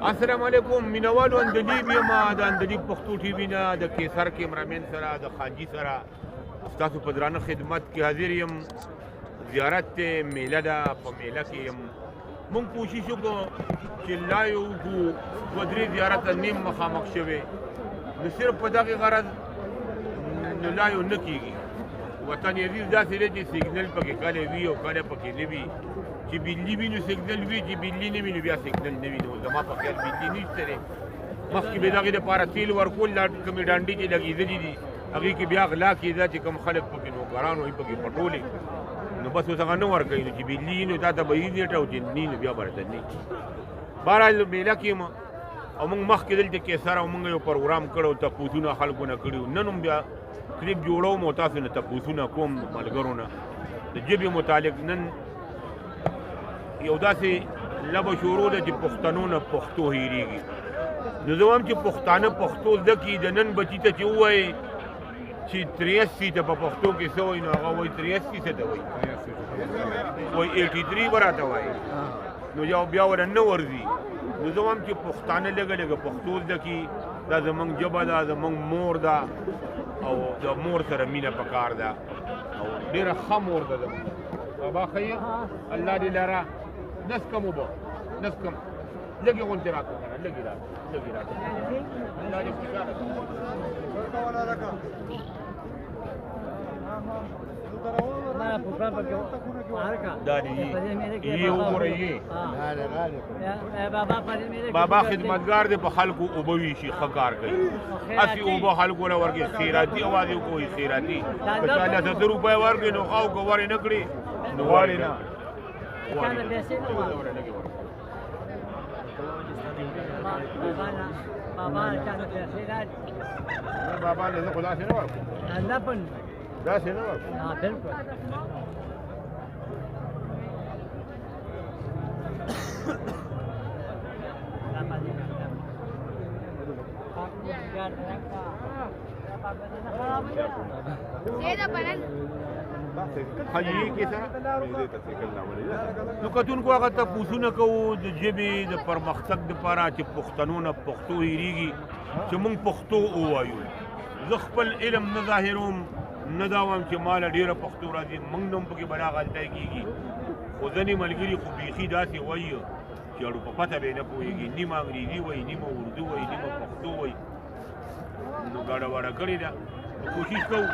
السلام علیکم مینوالو اندلیب یم د اندلیب پښتو ټي وي نه د کیسر کیمرامین سره د خاجي سره ستاسو په درانه خدمت کې حاضر یم. زیارت دی، میله ده، په میله کې یم. مونږ کوشش وکړو چې لایو وکړو، دوه درې زیارته نیم مخامخ شوی، نو صرف په دغې غرض نو لایو نه کېږي. وطن عزیز داسې دی چې سیګنل پکې کله وي او کله پکې نه وي. چې بجلی وي نو سیګنل وي، چې بجلی نه وي نو بیا سیګنل نه وي. نو زما په خیال بجلی نشته دی. مخکې به دغې دپاره تیل ورکول، دا کومې ډانډې چې لګېدلې دي هغې کې بیا غلا کېده چې کوم خلک پکې نوکران وي پکې پټولې، نو بس اوس هغه نه ورکوي. نو چې بجلی وي نو تا ته به هېڅ نیټه او چې نه نو بیا به راته نه. بهرحال میله کې یم او موږ مخکې دلته کیسر او موږ یو پروګرام کړی، تپوسونه خلکو نه کړي. نن هم بیا کلیپ جوړوم او تاسو نه تپوسونه کوم ملګرو نه د ژبې متعلق. نن یو داسې لبه شروع ده چې پښتنو نه پښتو هېرېږي. نو زه وایم چې پښتانه پښتو زده کړي. د نن بچي ته چې ووایي چې 83 ته په پښتو کې څه وایي، نو هغه وایي 83 څه ته وایي، وایي 83 به راته وایي، نو یو بیا ور نه ورځي. نو زه وایم چې پښتانه لږه لږه پښتو زده کړي. دا زموږ ژبه ده، زموږ مور ده او د مور سره مینه پکار ده او ډېره ښه مور ده زموږ. بابا خیر الله دې لره نس کم اوبه نس کم لږې غونډې راکړه، لږې راکړه، لږې راکړه. الله دې خوشحاله کړه. دا دې یې وګورئ. بابا خدمتګار دی، په خلکو اوبه ویشي، ښه کار کوي. هسې اوبه خلکو له ورکړي، خیراتي اواز یې وکړئ، خیراتي. که چا له 100 روپۍ ورکړي نو ښه او که ورې نه کړي نو ورې نه. بابا نه زه خو داسې نه ورکوم، داسې نه ورکوم. حاجي کیسه نو کتونکو هغه تپوسونه کوو د ژبې د پرمختګ دپاره چې پښتنو نه پښتو هېرېږي، چې موږ پښتو ووایو. زه خپل علم نه ظاهروم، نه دا وایم چې ماله ډېره پښتو راځي، موږ نه هم پکې بلا غلطی کېږي. خو ځینې ملګري خو بیخي داسې وایي چې اړو په پته به یې نه پوهېږي، نیمه انګریزي وایي، نیمه اردو وایي، نیمه پښتو وایي، نو ګډه وډه کړې ده. کوشش کوو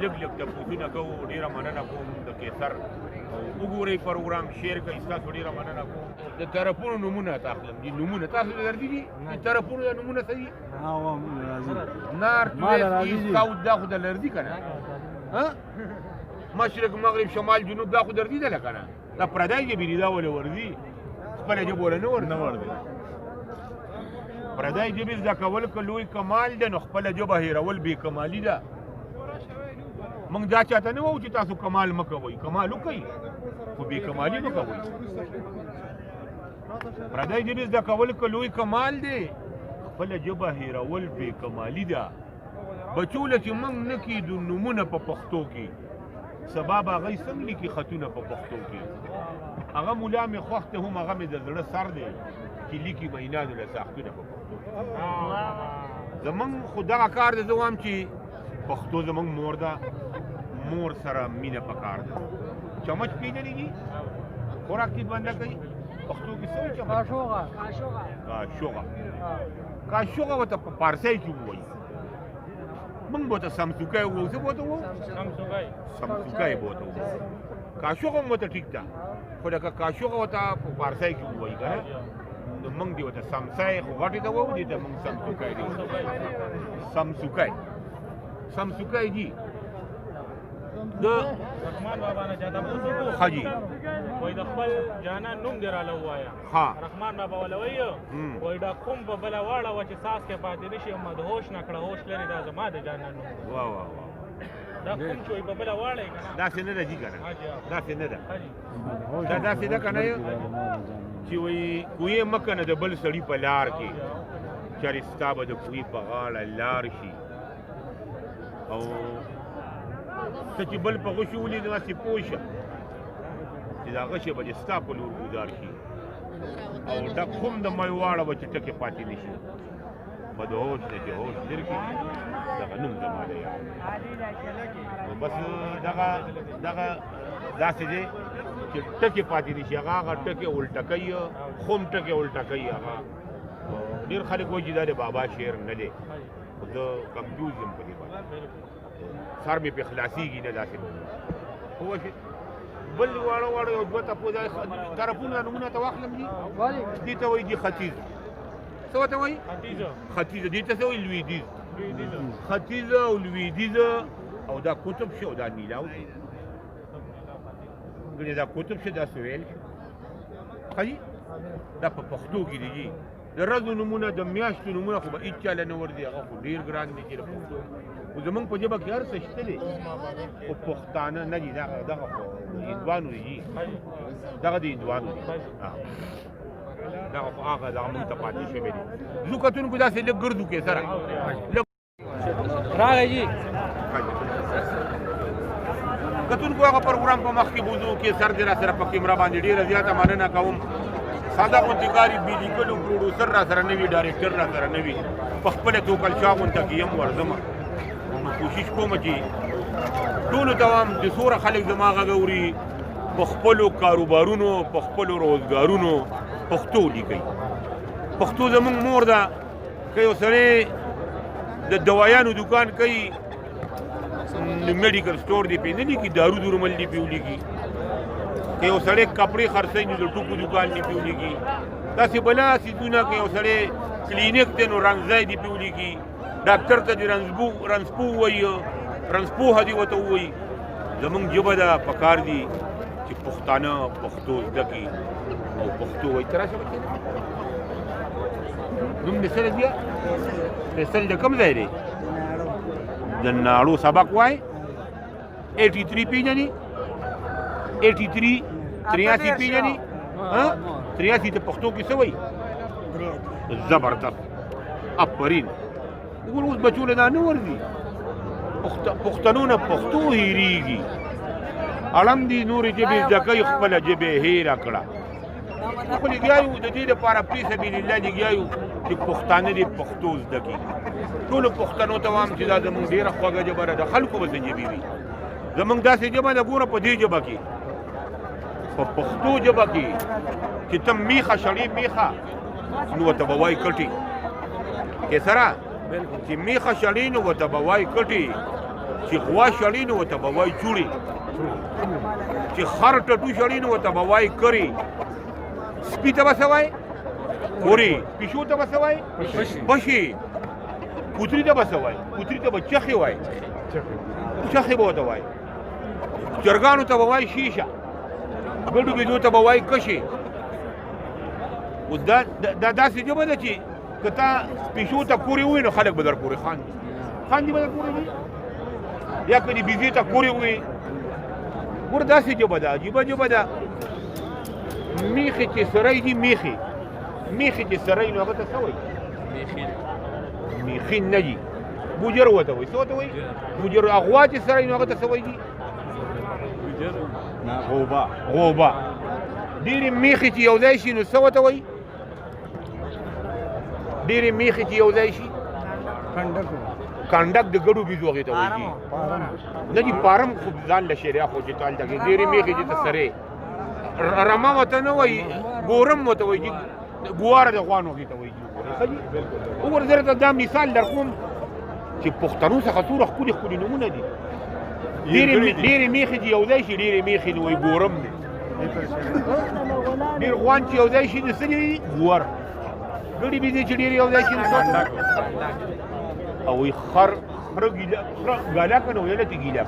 لږ لږ تپوسونه کوو. ډېره مننه کوم د کیسر، وګورئ پروګرام شیر کوئ. ستاسو ډېره مننه کوم. د طرفونو نومونه تاخلم دي، نومونه تاسو درځي دي د طرفونو د نومونه څه دي؟ نارت ویسټ ایسټ ساوث دا خو د لرځي که نه، مشرق مغرب شمال جنوب دا خو درځېدله که نه. دا پردی ژبې دي، دا ولې ورځي؟ خپله ژبه وله نه ورځي. پردی ژبې زده کول که لوی کمال دی، نو خپله ژبه هېرول بې کمالي ده. موږ دا چاته نه وایو چې تاسو کمال مه کوئ، کمال وکئ خو بې کمالي مه کوئ. پردی ژبې زده کول که لوی کمال دی، خپله ژبه هېرول بې کمالي ده. بچو له چې موږ نه کېدو نومونه په پښتو کې، سبا به هغوی څنګه لیکي خطونه په پښتو کې. هغه ملا مې خوښ دی، هم هغه مې د زړه سر دی چې لیکي مینانو له ساختونه په پښتو. زموږ خو دغه کار دی. زه وایم چې پښتو زموږ مور ده، مور سره مینه پکار ده. چمچ پېژنې دي خوراک کې بنده کوي پښتو کې څه وایي؟ چمچ کاشوغه. کاشوغه ورته په پارسۍ کې ووایي. موږ به ورته سمسوکی ووایو. څه به ورته ووایو؟ سمسوکی به ورته ووایو. کاشوغه هم ورته ټیک ده، خو لکه کاشوغه ورته په پارسۍ کې ووایي که نه، نو موږ دې ورته سمسی خو غټې ته ووایو، دې ته موږ سمسوکی دې سمسوکی. سمسوکی جي د رحمان بابا نه چاته پوښتنه حاجي وای د خپل جانان نوم دې راله ووایه. رحمان بابا وله وایي وای دا کوم په بله واړه وه چې ساس کې پاتې نه شي، مدهوش نه کړه هوش لري، دا زما د جانان نوم. واه واه دا کوم چې وایي په بله واړه یې که نه، داسې نه ده جي که نه، داسې نه ده. دا داسې ده که نه چې وایي کویې مه کنه د بل سړي په لار کې، چارې ستا به د کوهي په غاړه لار شي. او ته چې بل په غوښې ولید نو هسې پوه شه چې دا غشې به دې ستا په لور ګودار شي. او ډک هم د مای واړه چې ټکې پاتې نه شي مدهوش دی چې هوش درکړي دغه نوم زما دی نو بس دغه داسې دی چې ټکې پاتې نه شي هغه ټکې الټه کوي خم ټکې الټه کوي هغه ډېر خلک وایي چې دا د بابا شعر نه دی زه کنفیوز یم په دې باندې سر مې پې خلاصېږي نه داسې پوه شئ بل واړه یو دوه طرفونه نومونه ته واخلم دي دې ته وایي دي ختیځ څه ورته وایي ختیځه دې ته څه وایي لویدیځ ختیځه او لویدیځه او دا قطب شي او دا نیلاو شي ګنې دا قطب شي دا سویل شي ښه دا په پښتو کې دي د ورځو نومونه د میاشتو نومونه خو به هېڅ چا له نه ورځي هغه خو ډېر ګران دي چې د پښتو خو زمونږ په ژبه کې هر څه شته دی خو پښتانه نه دي دغه خو هندوانو دي دغه د هندوانو دي دغه خو هغه دغه مونږ ته پاتې شوی دي ځو کتونکو داسې لږ ګرځو کې سره راغی جي کتونکو هغه پروګرام په مخ کې بوزو کې سر دې را سره په کیمرا باندې ډېره زیاته مننه کوم ساده غونډې کاري بې لیکلو پروډوسر را سره نه وي ډایرکټر را سره نه وي په خپله توکل شاه غونډه کې یم ورځمه نو کوشش کوم چې ټولو ته وایم چې څومره خلک زما غږ اوري په خپلو کاروبارونو په خپلو روزګارونو پښتو لیکئ پښتو زموږ مور ده که یو سړی د دوایانو دکان کوي میډیکل سټور دی پې نه لیکي دارو درمل دی پې ولیکي که یو سړی کپړې خرڅوي نو د ټوکو دکان دی پې ولیکي داسې بلا څیزونه که یو سړی کلینیک دی نو رنځی دی پې ولیکي ډاکټر ته دې رنځپو ووایي رنځپوهه دې ورته ووایي زموږ ژبه ده پکار دي چې پښتانه پښتو زده کړي او پښتو وایي ته راشه بچې نوم دې څه دی فیصل د کوم ځای دی د ناړو سبق وای 83 پیژني 83 83 پیژني ها 83 ته پښتو کې څه وایي زبردست افرین وګور اوس بچو له نه ورځي پښتنو نه پښتو هېرېږي اړم دي نورې ژبې زده کوي خپله ژبې هېره کړه خو لګیا یو د دې دپاره فی سبیل الله لګیا یو چې پښتانه دې پښتو زده کړي ټولو پښتنو ته وایم چې دا زموږ ډېره خوږه ژبه ده د خلکو به څه ژبې وي زموږ داسې ژبه ده ګوره په دې ژبه کې په پښتو ژبه کې چې ته میخه شړې میخه نو ورته به وایي کټې کې سره چې میخه شړې نو ورته به وایي کټې چې غوا شړې نو ورته به وایي چوړې چې خر ټټو شړې نو ورته به وایي کرې سپي ته به څه وایي کورې پیشو ته به څه وایي بشې کوتري ته به څه وایي کوتري ته به چخې وایي چخې به ورته وایي چرګانو ته به وایي شیشه ګډو بېدو ته به وایي کشې اوس دا داسې ژبه ده چې که تا پیشو ته کورې ووایي نو خلک به در پورې خاندي خاندي به در پورې وي یا که دې بیزې ته کورې ووایي ګوره داسې ژبه ده عجیبه ژبه ده میخې چې سری دي میخې چې سری نو هغه ته څه وایي میخین نه دي بوجر ورته وایي څه ورته وایي بوجر غوا چې سری نو هغه ته څه وایي دي غوبه ډېرې میخې چې یو ځای شي نو څه ورته وایي ډېرې میخې چې یو ځای شي کنډک د ګډو بیزو هغې ته وایي نه دي پارم خو ځان له شریعه خو چې هلته کې ډېرې میخې چې ته سرې رمه ورته نه وایي ګورم ورته وایي ګواره د غوانو هغې ته وایي وګوره زه درته دا مثال در کوم چې پښتنو څخه څومره ښکلي ښکلي نومونه دي ډېرې میخې چې یو ځای شي ډېرې میخې نو وایي ګورم دی ډېر غوان چې یو ځای شي نو څه دي ګور ګډې بیزې چې ډېرې یو ځای شي نو او وایي خر ګاله که نو ویله چې ګیله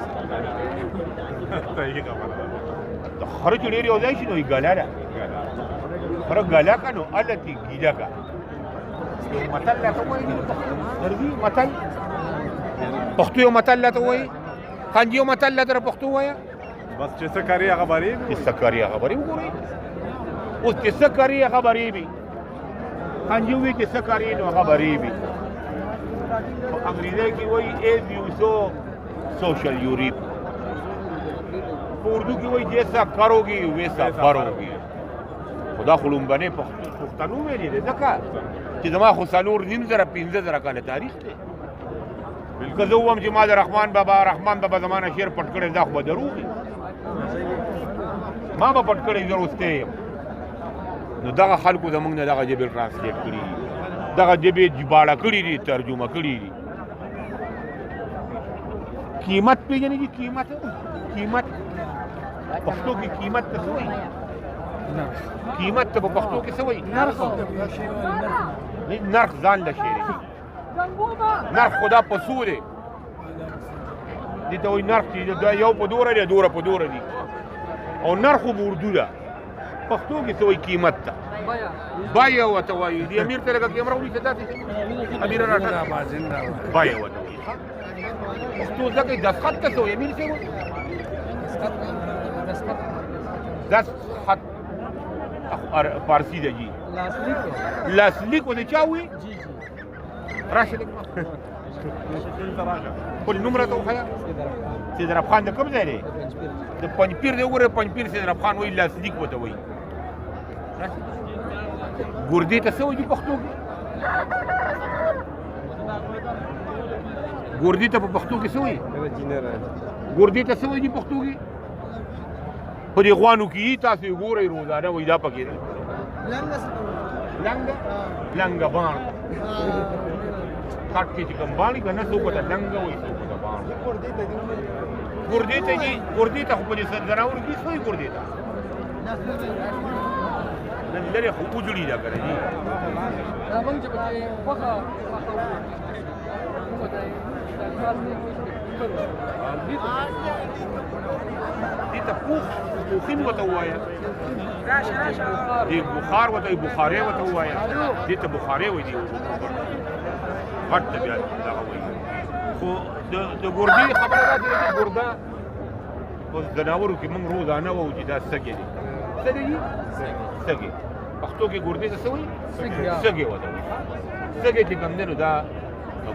د خر چې ډېر یو ځای شي نو وایي ګاله ده خره ګاله که نو هله چې ګیله که یو متل راته وایي درځي متل پښتو یو متل راته وایي خانجي یو متل راته پښتو وایه بس چې څه کوي هغه بری چې څه کوي هغه بری وګورئ اوس چې څه کوي هغه بری وي خانجي وایي چې څه کوي نو هغه بری وي په انګریزي کې وایي ایز یو سو سوشل یو ریپ په اردو کې وایي جیسا کروگی ویسا بھروگی خو دا خو لومبنی پښتنو ویلي دی ځکه چې زما خو 4,500 کاله تاریخ دی که زه ووایم چې ما د رحمان بابا زما نه شعر پټ کړی دا خو به دروغ وي ما به پټ کړی زه رستی یم نو دغه خلکو زموږ نه دغه ژبې ټرانسلیټ کړي دي دغه ژبې ژباړه کړي دي ترجمه کړي دي قیمت پېژنې چې قیمت پښتو کې قیمت ته څه وایي قیمت ته په پښتو کې څه وایي نرخ ځان له شعر نرخ خو دا په څو دی دې ته وایي نرخ چې دا یو په دوره دی دوره په دوره دي او نرخ خو به اردو ده پښتو کې څه وایي قیمت ته بیه ورته وایي دې امیر ته لکه کیمره ونیسه داسې امیر راټک بیه ورته وایي پښتو ځکه دستخط ته څه وایي امیر صاحب دستخط فارسی ده جی لاسلیک ولې چا وایي راشه خپل نوم راته وښیه سیدراب خان د کوم ځای دی د پنجپیر دی وګوره پنجپیر سیدراب خان وایي لاسلیک ورته وایي ګردې ته څه وایي پښتو کې ګردې ته په پښتو کې څه وایي ګردې ته څه وایي پښتو کې په دې غوانو کې تاسو ګورئ روزانه وایي دا پکې دی لنګه باڼ کټ کې چې کوم باڼې که نه څوک ورته لنګه وایي څوک ورته باڼ ګردې ته جي ګردې ته خو په دې ځناورو کې څه وایي ګردې ته نن لرې خو اجړي ده که نه جي دې ته پوخین ورته ووایه دې بخار ورته وایي بخارۍ ورته ووایه دې ته بخارۍ وایي دې غټ ته بیا دغه وایي خو د ګردې خبره داسې ده چې ګرده په ځناورو کې موږ روزانه وایو چې دا سږی دی څه دی سږی پښتو کې ګردې ته څه وایي سږی ورته وایي سږی چې کوم دی نو دا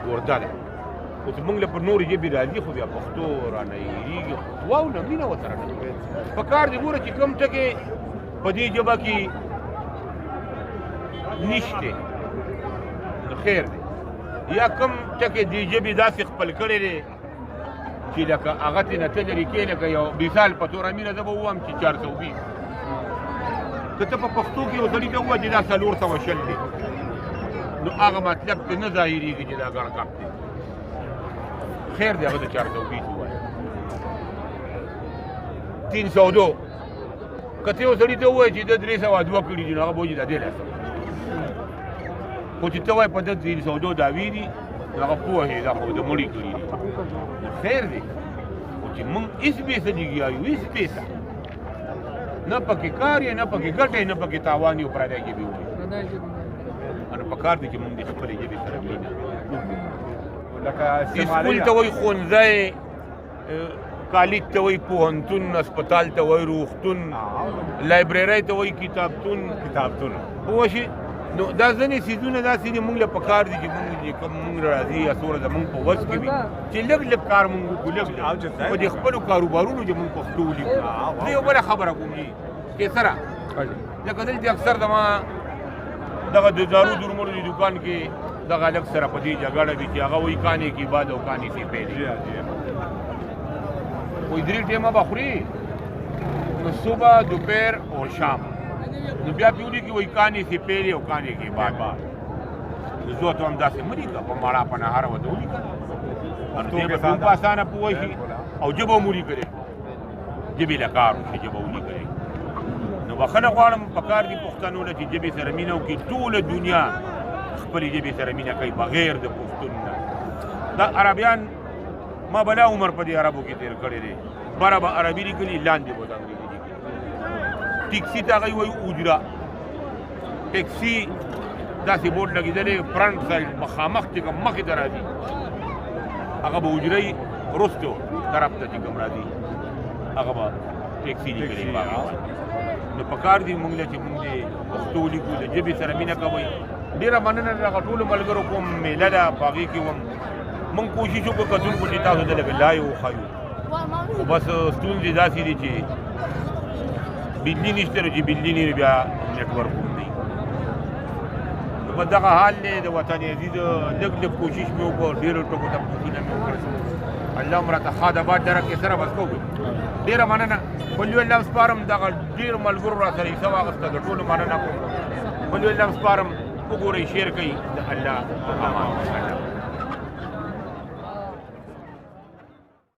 ګرده ده اوس موږ له پر نورې ژبې راځي خو بیا پښتو رانه هېرېږي واو نه مینه ورسره نه پکار دی ګوره چې کوم ټکې په دې ژبه کې نشته نو خیر دی یا کوم ټکې دې ژبې داسې خپل کړی دی چې لکه هغه ترې نه ته لرې کې لکه یو مثال په توره مینه زه به ووایم چې 420 که ته په پښتو کې یو سړي ته ووایه چې دا 420 دی نو هغه مطلب پرې نه ظاهرېږي چې دا ګڼ کپ دی خیر دی هغه د 420 ووایه 302 که ته یو سړي ته ووایې چې د 302 کړي دي نو هغه به وایي دا 300 خو چې ته وایې په ده 302 داوي دي نو هغه پوهې دا خو د مړي کړي دي خیر دی خو چې موږ هېڅ بې سجګي یو هېڅ پیسه نه پکې کار یې نه پکې ګټه یې نه پکې تاوان یې پردی ژبې ووایي نو پکار دی چې موږ د خپلې ژبې سره مینه اسکول ته وایي ښوونځی کالج ته وایي پوهنتون هسپتال ته وایي روغتون لایبررۍ ته وایي کتابتون پوه شي نو دا ځینې څیزونه داسې دي موږ له پکار دي چې موږ چې کوم موږ راځي یا څومره زموږ په وس کې وي چې لږ لږ کار موږ وکړو لږ په دې خپلو کاروبارونو چې موږ پښتو ولیکو زه یو بله خبره کوم جي کې سره لکه دلته اکثر زما دغه د دارو درملو د دوکان کې دغه لږ سره په دې جګړه وي چې هغه وایي کانې کې باد او کانې سي پهلې وایي 3 ټیمه به خوري نو صبح دوپهر او شام نو بیا پې ولیکي وایي کانې سي پهلې او کانې کې باد نو زه ورته وایم داسې مه لیکه په ماړه په نهاره ورته ولیکه نو دې به ټول په اسانه پوه شي او ژبه هم ولیکلی ژبې له کار وشي ژبه ولیکلی نو بخښنه غواړم پکار دي پښتنو له چې ژبې سره مینه وکړي ټوله دنیا خپلې ژبې سره مینه کوي بغیر د پښتون نه دا عربیان ما بلا عمر په دې عربو کې تېر کړی دی بره به عربي لیکلي لاندې به د انګریزي لیکلي ټیکسي ته هغوی وایي اجره ټیکسي داسې بورډ لګېدلی فرنټ سایډ مخامخ چې کوم مخې ته راځي هغه به اجرهیي رستو طرف ته چې کوم راځي هغه به ټیکسي لیکلي په هغه نو پکار دي موږ له چې موږ د پښتو لیکو د ژبې سره مینه کوئ ډېره مننه د هغه ټولو ملګرو کوم میله ده په هغې کې وم موږ کوشش وکړو کتونکو چې تاسو ته لږ لایو وښایو خو بس ستونزې داسې دي چې بجلي نشته نو چې بجلي نه بیا نیټورک هم دی نو په دغه حال دی د وطن عزیز لږ لږ کوشش مې وکړ ډېرو ټکو ته پوښتنه مې وکړه الله هم راته ښه د باد درکې سره بس کوو ډېره مننه بل الله سپارم دغه ډېرو ملګرو را سره حصه واخېسته د ټولو مننه کوم بل الله سپارم وګورئ شیر کوي د الله امان